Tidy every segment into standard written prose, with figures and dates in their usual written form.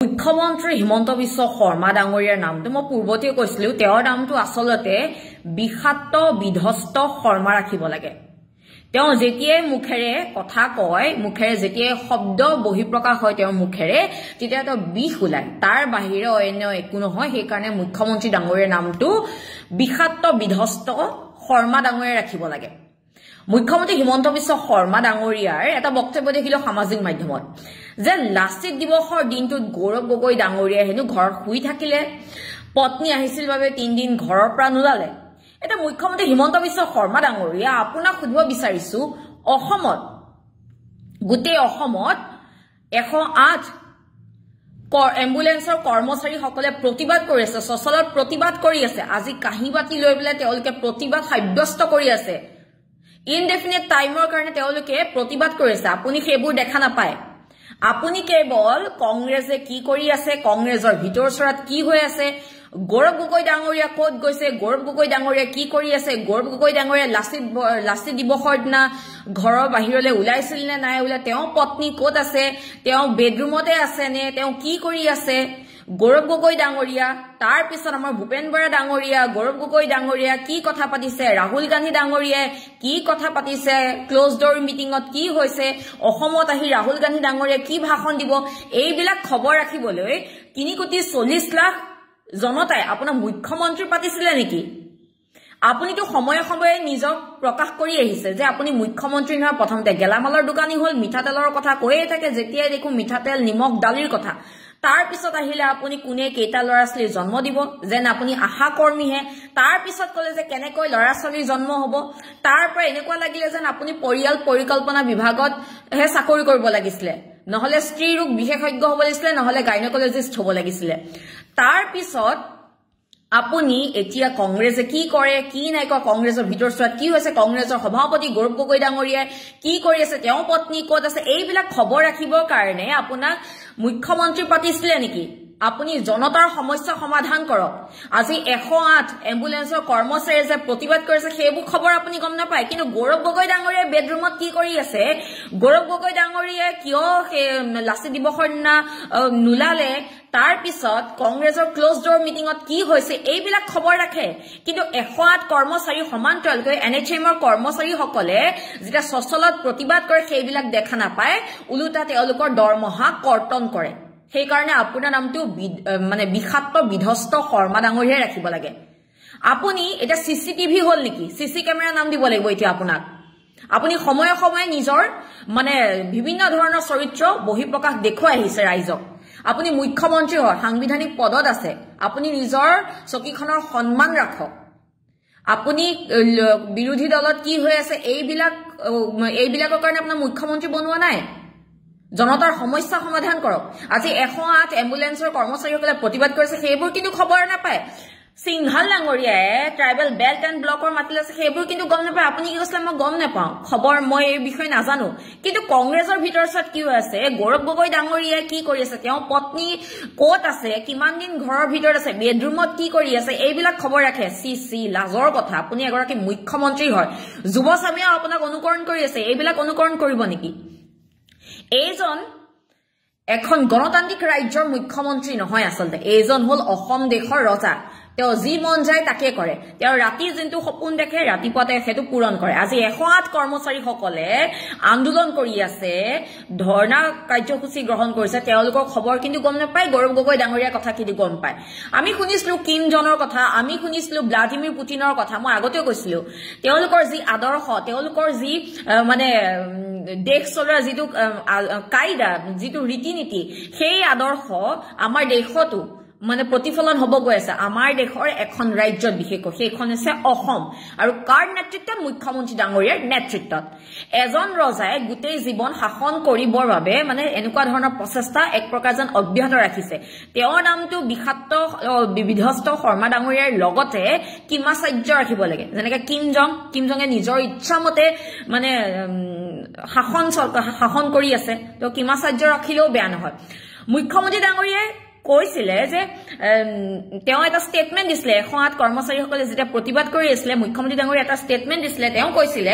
মুখ্যমন্ত্ৰী হিমন্ত বিশ্ব শৰ্মা ডাঙৰীয়াৰ নামটো মই পূৰ্বতে কৈছিলো তেওঁৰ নামটো আসলতে বিখাত বিধ্বস্ত শৰ্মা ৰাখিব লাগে তেওঁ যেতিয়াই মুখেৰে কথা কয় মুখেৰে যেতিয়াই শব্দ বহিঃপ্ৰকাশ হয় তেওঁৰ মুখেৰে তেতিয়া তো বিষ ওলায় তাৰ বাহিৰে অন্য একো নহয় সেই কাৰণে মুখ্যমন্ত্ৰী ডাঙৰীয়াৰ নামটো বিখাত বিধ্বস্ত শৰ্মা ডাঙৰীয়া ৰাখিব লাগে মুখ্যমন্ত্ৰী হিমন্ত বিশ্ব শৰ্মা ডাঙৰীয়াৰ এটা বক্তব্য দেখিলো সামাজিক মাধ্যমত যে লাচিত দিৱসৰ দিনটোত গৌৰৱ গগৈ ডাঙৰীয়া হেনু ঘৰত শুই থাকিলে পত্নী আহিছিল বাবে 3 দিন ঘৰৰ পৰা নোলালে এটা মুখ্যমন্ত্ৰী হিমন্ত বিশ্ব শৰ্মা ডাঙৰীয়া আপোনাক খুদিব বিচাৰিছো অসমত গোটেই অসমত 108 এম্বুলেন্সৰ কৰ্মচাৰী সকলে প্ৰতিবাদ কৰি আছে সচলত প্ৰতিবাদ কৰি আছে আজি কাহিবাতি লৈ পেলাই তেওঁলোকে প্ৰতিবাদ সাব্যস্ত কৰি আছে ইনডেফিনিট টাইমৰ কাৰণে তেওঁলোকে প্ৰতিবাদ কৰিছে আপুনি সেইবোৰ দেখা নাপায় আপুনি কেৱল কংগ্ৰেছে কি কৰি আছে কংগ্ৰেছৰ ভিতৰচৰাত কি হৈ আছে গৌৰৱ গগৈ ডাঙৰীয়া ক'ত গৈছে গৌৰৱ গগৈ ডাঙৰীয়া কি কৰি আছে গৌৰৱ গগৈ ডাঙৰীয়া লাচিত দিৱসৰ দিনা ঘৰৰ বাহিৰলৈ ওলাইছিল নে নাই ওলা তেওঁ পত্নী ক'ত আছে তেওঁ বেডৰুমতে আছে নে তেওঁ কি কৰি আছে গৌৰৱ গগৈ ডাঙৰীয়া তাৰ পিছত আমাৰ ভূপেন বৰা ডাঙৰীয়া গৌৰৱ গগৈ ডাঙৰীয়া কি কথা পাতিছে ৰাহুল গান্ধী ডাঙৰীয়াই কি কথা পাতিছে ক্লোজ ডোৰ মিটিংত কি হৈছে অসমত আহি ৰাহুল গান্ধী ডাঙৰীয়া কি ভাষণ দিব এইবিলাক খবৰ ৰাখিবলৈ 3.40 লাখ জনতাই আপোনাৰ মুখ্যমন্ত্ৰী পাতিছিলে নেকি আপুনিতো সময়ে সময়ে নিজক প্ৰকাশ কৰি আহিছে যে আপুনি মুখ্যমন্ত্ৰী নহয় প্ৰথমতে গেলামালৰ দোকানী হল মিঠাতেলৰ কথা কৈয়ে থাকে যেতিয়াই দেখো মিঠাতেল নিমখ ডালিৰ কথা তাৰ পিছত আহিলে আপুনি কোনে কেইটা লৰাছলিৰ জন্ম দিব যেন আপুনি আশা কৰ্মী হে তাৰ পিছত কলে যে কেনেকৈ লৰাছলিৰ জন্ম হ'ব তাৰ পৰা এনেকুৱা লাগিলে যেন আপুনি পৰিয়াল পৰিকল্পনা বিভাগত হে চাকৰি কৰিব লাগিছিল নহলে স্ত্ৰী ৰোগ বিশেষজ্ঞ হ'ব লাগিছিল নহলে গাইনকলজিষ্ট হ'ব লাগিছিল তাৰ পিছত আপুনি এতিয়া কংগ্ৰেছে কি কৰে কি নাই কংগ্ৰেছৰ ভিতৰচৰাত কি হৈছে কংগ্ৰেছৰ সভাপতি গৌৰৱ গগৈ ডাঙৰীয়াই কি কৰি আছে তেওঁ পত্নী ক'ত আছে এইবিলাক খবৰ ৰাখিবৰ কাৰণে আপোনাক মুখ্যমন্ত্ৰী পাতিছিলে নেকি আপুনি জনতাৰ সমস্যা সমাধান কৰক আজি 108 এম্বুলেন্সৰ কৰ্মচাৰী যে প্ৰতিবাদ কৰিছে সেইবোৰ খবৰ আপুনি গম নাপায় কিন্তু গৌৰৱ গগৈ ডাঙৰীয়াই বেডৰুমত কি কৰি আছে গৌৰৱ গগৈ ডাঙৰীয়াই কিয় লাচিত দিৱসৰ দিনা নোলালে তাৰ পিছত কংগ্ৰেছৰ ক্লোজ ডোৰ মিটিংত কি হৈছে এইবিলাক খবৰ ৰাখে কিন্তু 108 কৰ্মচাৰী সমান্তৰালকৈ এনএচএমৰ কৰ্মচাৰী সকলে যেটা সচলত প্ৰতিবাদ কৰে সেইবিলাক দেখা নাপায় উলুটা তেওঁলোকৰ দৰমহা কৰ্তন কৰে সেই কাৰণে আপোনাৰ নামটো মানে বিখাত বিধ্বস্ত শৰ্মা ডাঙৰীয়া ৰাখিব লাগে আপুনি এটা সিসিটিভি হল নেকি সিসি কেমেৰা নাম দিব লাগিব এতিয়া আপোনাক আপুনি সময়ে সময়ে নিজৰ মানে বিভিন্ন ধৰণৰ চৰিত্ৰ বহিঃপ্ৰকাশ দেখুৱাই আহিছে ৰাইজক আপুনি মুখ্যমন্ত্ৰী হয় সাংবিধানিক পদত আছে আপুনি নিজৰ চকীখনৰ সন্মান ৰাখক আপুনি বিৰোধী দলত কি হৈ আছে এইবিলাকৰ কাৰণে আপোনাৰ মুখ্যমন্ত্ৰী বনোৱা নাই জনতাৰ সমস্যা সমাধান কৰক আজি 108 এম্বুলেন্সৰ কৰ্মচাৰীসকলে প্ৰতিবাদ কৰিছে সেইবোৰ কিন্তু খবৰ নাপায় সিংহাল ডাঙৰীয়াই ট্ৰাইবেল বেল্ট এণ্ড ব্লকৰ মাতিলে আছে সেইবোৰ কিন্তু গম নাপায় আপুনি কি কৈছিলে মই গম নাপাওঁ খবৰ মই এই বিষয়ে নাজানো কিন্তু কংগ্ৰেছৰ ভিতৰচত কি হৈ আছে গৌৰৱ গগৈ ডাঙৰীয়াই কি কৰি আছে তেওঁ পত্নী ক'ত আছে কিমান দিন ঘৰৰ ভিতৰত আছে বেডৰুমত কি কৰি আছে এইবিলাক খবৰ ৰাখে সি লাজৰ কথা আপুনি এগৰাকী মুখ্যমন্ত্ৰী হয় যুৱচামে আপোনাক অনুকৰণ কৰি আছে এইবিলাক অনুকৰণ কৰিব নেকি এইজন এখন গণতান্ত্ৰিক ৰাজ্যৰ মুখ্যমন্ত্ৰী নহয় আসলতে এইজন হল অসম দেশৰ ৰজা তেওঁ যি মন যায় তাকে কৰে তেওঁ ৰাতি যেন্তু সপোন দেখে ৰাতিপুৱাতে হেতু পূৰণ কৰে আজি 108 কৰ্মচাৰী সকলে আন্দোলন কৰি আছে ধৰ্ণা কাৰ্যসূচী গ্ৰহণ কৰিছে তেওঁলোকৰ খবৰ কিন্তু গম নাপায় গৌৰৱ গগৈ ডাঙৰীয়াৰ কথা কিন্তু গম পায় আমি শুনিছিলো কিম জনৰ কথা আমি শুনিছিলো ভ্লাদিমিৰ পুটিনৰ কথা মই আগতেও কৈছিলো তেওঁলোকৰ যি আদৰ্শ তেওঁলোকৰ যি মানে দেশ চলোৱাৰ যিটো কায়দা যিটো ৰীতি-নীতি সেই আদৰ্শ আমাৰ দেশতো মানে প্ৰতিফলন হ'ব গৈ আছে আমাৰ দেশৰ এখন ৰাজ্যত বিশেষকৈ সেইখন আছে অসম আৰু কাৰ নেতৃত্বত মুখ্যমন্ত্ৰী ডাঙৰীয়াৰ নেতৃত্বত এজন ৰজাই গোটেই জীৱন শাসন কৰিবৰ বাবে মানে এনেকুৱা ধৰণৰ প্ৰচেষ্টা এক প্ৰকাৰ যেন অব্যাহত ৰাখিছে তেওঁৰ নামটো বিখাত বিধ্বস্ত শৰ্মা ডাঙৰীয়াৰ লগতে কিমাচাৰ্য ৰাখিব লাগে যেনেকৈ কিম জঙে নিজৰ ইচ্ছামতে মানে শাসন কৰি আছে তো কিমাচাৰ্য ৰাখিলেও বেয়া নহয় মুখ্যমন্ত্ৰী ডাঙৰীয়াই কৈছিলে যে তেওঁ এটা ষ্টেটমেন্ট দিছিলে 108 কৰ্মচাৰীসকলে যেতিয়া প্ৰতিবাদ কৰি আছিল মুখ্যমন্ত্ৰী ডাঙৰীয়া এটা ষ্টেটমেন্ট দিছিলে তেওঁ কৈছিলে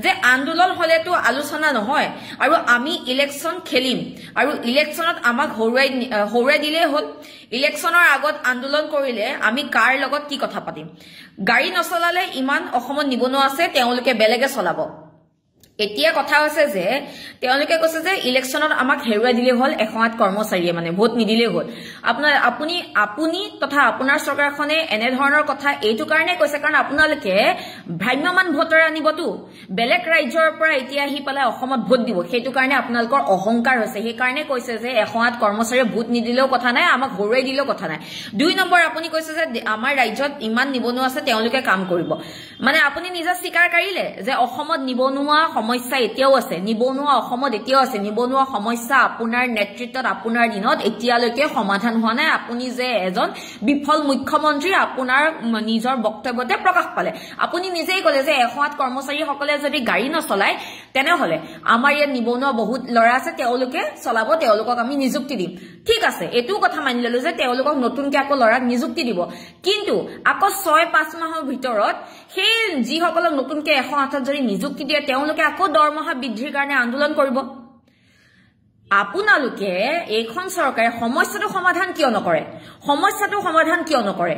যে আন্দোলন হলেতো আলোচনা নহয় আৰু আমি ইলেকশন খেলিম আৰু ইলেকশনত আমাক হৰুৱাই দিলেই হ'ল ইলেকশনৰ আগত আন্দোলন কৰিলে আমি কাৰ লগত কি কথা পাতিম গাড়ী নচলালে ইমান অসমত নিবনুৱা আছে তেওঁলোকে বেলেগে চলাব এতিয়া কথা হৈছে যে তেওঁলোকে কৈছে যে ইলেকশনত আমাক হেৰুৱাই দিলে হ'ল 108 কৰ্মচাৰীয়ে মানে ভোট নিদিলে হ'ল আপুনি তথা আপোনাৰ চৰকাৰখনে এনে ধৰণৰ কথা এইটো কাৰণে কৈছে কাৰণ আপোনালোকে ভ্ৰাম্যমান ভোটাৰ আনিবতো বেলেগ ৰাজ্যৰ পৰা এতিয়া আহি পেলাই অসমত ভোট দিব সেইটো কাৰণে আপোনালোকৰ অহংকাৰ হৈছে সেই কাৰণে কৈছে যে 108 কৰ্মচাৰীয়ে ভোট নিদিলেও কথা নাই আমাক হৰুৱাই দিলেও কথা নাই 2 নম্বৰ আপুনি কৈছে যে আমাৰ ৰাজ্যত ইমান নিবনুৱা আছে তেওঁলোকে কাম কৰিব মানে আপুনি নিজে স্বীকাৰ কৰিলে যে অসমত নিবনুৱা সমস্যা এতিয়াও আছে নিবনুৱা অসমত এতিয়াও আছে নিবনুৱা সমস্যা আপোনাৰ নেতৃত্বত আপোনাৰ দিনত এতিয়ালৈকে সমাধান হোৱা নাই আপুনি যে এজন বিফল মুখ্যমন্ত্ৰী আপোনাৰ নিজৰ বক্তব্যতে প্ৰকাশ পালে আপুনি নিজেই ক'লে যে 108 কৰ্মচাৰীসকলে যদি গাড়ী নচলায় তেনেহলে আমাৰ ইয়াত নিবনুৱা বহুত লৰা আছে তেওঁলোকে চলাব তেওঁলোকক আমি নিযুক্তি দিম ঠিক আছে এটো কথা মানি ললো যে তেওঁলোকক নতুনকৈ আকৌ লৰাক নিযুক্তি দিব কিন্তু আকৌ 6-5 মাহৰ ভিতৰত সেই যিসকলক নতুনকৈ 108ত যদি নিযুক্তি দিয়ে তেওঁলোকে আকৌ দৰমহা বৃদ্ধিৰ কাৰণে আন্দোলন কৰিব আপোনালোকে এইখন চৰকাৰে সমস্যাটো সমাধান কিয় নকৰে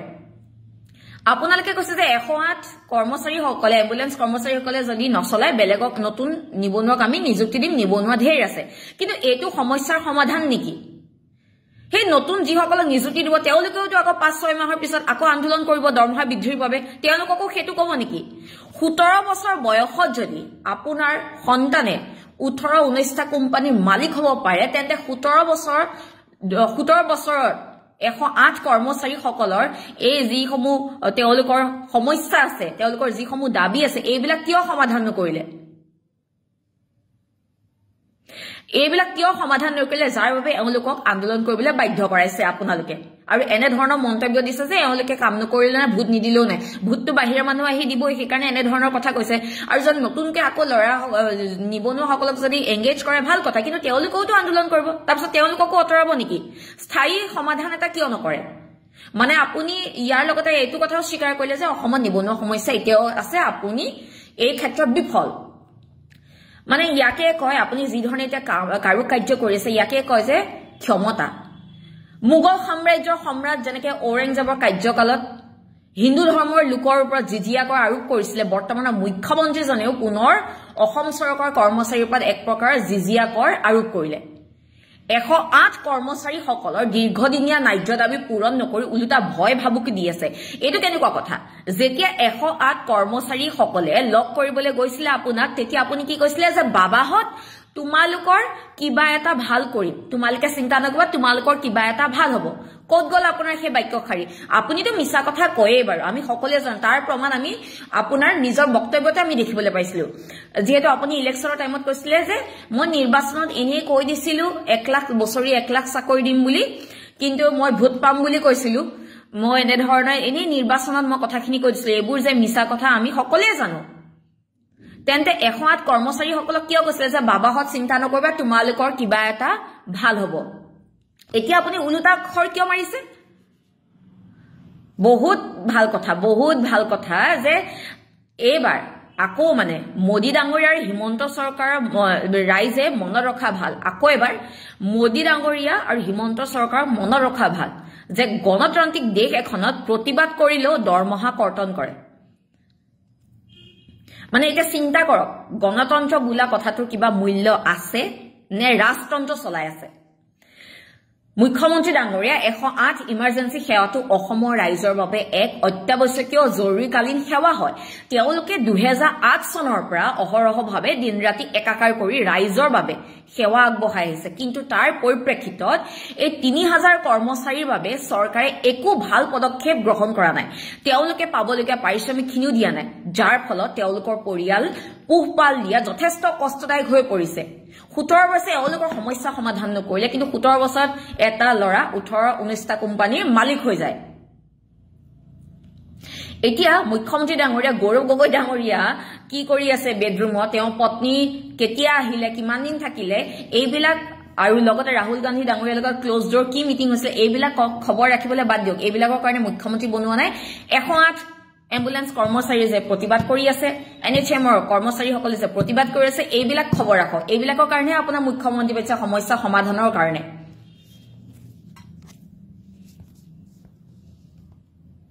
আপোনালোকে কৈছে যে 108 কৰ্মচাৰীসকলে এম্বুলেন্স কৰ্মচাৰীসকলে যদি নচলায় বেলেগক নতুন নিবনুৱাক আমি নিযুক্তি দিম নিবনুৱা ঢেৰ আছে কিন্তু এইটো সমস্যাৰ সমাধান নেকি সেই নতুন যিসকলক নিযুক্তি দিব তেওঁলোকেও তো আকৌ 5-6 মাহৰ পিছত আকৌ আন্দোলন কৰিব দৰমহা বৃদ্ধিৰ বাবে তেওঁলোককো সেইটো ক'ব নেকি 17 বছৰ বয়সত যদি আপোনাৰ সন্তানে 18-19টা কোম্পানীৰ মালিক হ'ব পাৰে তেন্তে 17 বছৰত 108 কৰ্মচাৰীসকলৰ এই যিসমূহ তেওঁলোকৰ সমস্যা আছে তেওঁলোকৰ যিসমূহ দাবী আছে এইবিলাক কিয় সমাধান নকৰিলে যাৰ বাবে এওঁলোকক আন্দোলন কৰিবলৈ বাধ্য কৰাইছে আপোনালোকে আৰু এনে ধৰণৰ মন্তব্য দিছে যে এওঁলোকে কাম নকৰিলে না ভোট নিদিলেও নাই ভোটটো বাহিৰৰ মানুহ আহি দিব সেইকাৰণে এনে ধৰণৰ কথা কৈছে আৰু যদি নতুনকৈ আকৌ লৰা নিবনুৱাসকলক যদি এংগেজ কৰে ভাল কথা কিন্তু তেওঁলোকেও তো আন্দোলন কৰিব তাৰপিছত তেওঁলোককো অতৰাব নেকি স্থায়ী সমাধান এটা কিয় নকৰে মানে আপুনি ইয়াৰ লগতে এইটো কথাও স্বীকাৰ কৰিলে যে অসমত নিবনুৱা সমস্যা এতিয়াও আছে আপুনি এই ক্ষেত্ৰত বিফল মানে ইয়াকে কয় আপুনি যি ধৰণে এটা কাৰ্য কৰিছে ইয়াকে কয় যে ক্ষমতা মুঘল সাম্ৰাজ্যৰ সম্ৰাট যেনেকৈ ঔৰংজেবৰ কাৰ্যকালত হিন্দু ধৰ্মৰ লোকৰ ওপৰত জিজিয়া কৰ আৰোপ কৰিছিলে বৰ্তমানৰ মুখ্যমন্ত্ৰীজনেও পুনৰ অসম চৰকাৰৰ কৰ্মচাৰীৰ ওপৰত এক প্ৰকাৰ জিজিয়া কৰ আৰোপ কৰিলে 108 কৰ্মচাৰীসকলৰ দীৰ্ঘদিনীয়া ন্যায্য দাবী পূৰণ নকৰি উলটা ভয় ভাবুকি দি আছে এইটো কেনেকুৱা কথা যেতিয়া 108 কৰ্মচাৰীসকলে লগ কৰিবলৈ গৈছিল আপোনাক তেতিয়া আপুনি কি কৈছিলে যে বাবাহত তোমালোকৰ কিবা এটা ভাল কৰিম তোমালোকে চিন্তা নকৰিবা তোমালোকৰ কিবা এটা ভাল হ'ব ক'ত গ'ল আপোনাৰ সেই বাক্যশাৰী আপুনিতো মিছা কথা কয়ে বাৰু আমি সকলোৱে জানো তাৰ প্ৰমাণ আমি আপোনাৰ নিজৰ বক্তব্যতে আমি দেখিবলৈ পাইছিলো যেহেতু আপুনি ইলেকশ্যনৰ টাইমত কৈছিলে যে মই নিৰ্বাচনত এনেই কৈ দিছিলো 1 লাখ বছৰি 1 লাখ চাকৰি দিম বুলি কিন্তু মই ভোট পাম বুলি কৈছিলো মই এনে ধৰণৰ এনেই নিৰ্বাচনত মই কথাখিনি কৈ দিছিলো এইবোৰ যে মিছা কথা আমি সকলোৱে জানো তেন্তে 108 কৰ্মচাৰীসকলক কিয় কৈছিলে যে বাবাহত চিন্তা নকৰিবা তোমালোকৰ কিবা এটা ভাল হ'ব এতিয়া আপুনি উলটা খৰ কিয় মাৰিছে বহুত ভাল কথা যে এইবাৰ আকৌ মানে মোদী ডাঙৰীয়াৰ হিমন্ত চৰকাৰৰ ৰাইজে মনত ৰখা ভাল আকৌ এবাৰ মোদী ডাঙৰীয়া আৰু হিমন্ত চৰকাৰৰ মনত ৰখা ভাল যে গণতান্ত্ৰিক দেশ এখনত প্ৰতিবাদ কৰিলেও দৰমহা কৰ্তন কৰে মানে এটা চিন্তা কৰক গণতন্ত্ৰ বোলা কথাটোৰ কিবা মূল্য আছে নে ৰাজতন্ত্ৰ চলাই আছে মুখ্যমন্ত্ৰী ডাঙৰীয়া 108 ইমাৰ্জেন্সি সেৱাটো অসমৰ ৰাইজৰ বাবে এক অত্যাৱশ্যকীয় জৰুৰীকালীন সেৱা হয় তেওঁলোকে 2008 চনৰ পৰা অহৰহভাৱে দিনৰাতি একাকাৰ কৰি ৰাইজৰ বাবে সেৱা আগবঢ়াই আহিছে কিন্তু তাৰ পৰিপ্ৰেক্ষিতত এই 3000 কৰ্মচাৰীৰ বাবে চৰকাৰে একো ভাল পদক্ষেপ গ্ৰহণ কৰা নাই তেওঁলোকে পাবলগীয়া পাৰিশ্ৰমিকখিনিও দিয়া নাই যাৰ ফলত তেওঁলোকৰ পৰিয়াল পোহপাল দিয়া যথেষ্ট কষ্টদায়ক হৈ পৰিছে 17 বছৰে এওঁলোকৰ সমস্যা সমাধান নকৰিলে কিন্তু 17 বছৰত এটা লৰা 18-19টা কোম্পানীৰ মালিক হৈ যায় এতিয়া মুখ্যমন্ত্ৰী ডাঙৰীয়া গৌৰৱ গগৈ ডাঙৰীয়া কি কৰি আছে বেডৰুমত তেওঁ পত্নী কেতিয়া আহিলে কিমান দিন থাকিলে এইবিলাক আৰু লগতে ৰাহুল গান্ধী ডাঙৰীয়াৰ লগত ক্লোজ ডোৰ কি মিটিং হৈছিল এইবিলাক খবৰ ৰাখিবলৈ বাদ দিয়ক এইবিলাকৰ কাৰণে মুখ্যমন্ত্ৰী বনোৱা নাই 108 এম্বুলেন্স কৰ্মচাৰী যে প্ৰতিবাদ কৰি আছে NHMৰ কৰ্মচাৰীসকলে যে প্ৰতিবাদ কৰি আছে এইবিলাক খবৰ ৰাখক এইবিলাকৰ কাৰণে আপোনাৰ মুখ্যমন্ত্ৰী পাইছে সমস্যা সমাধানৰ কাৰণে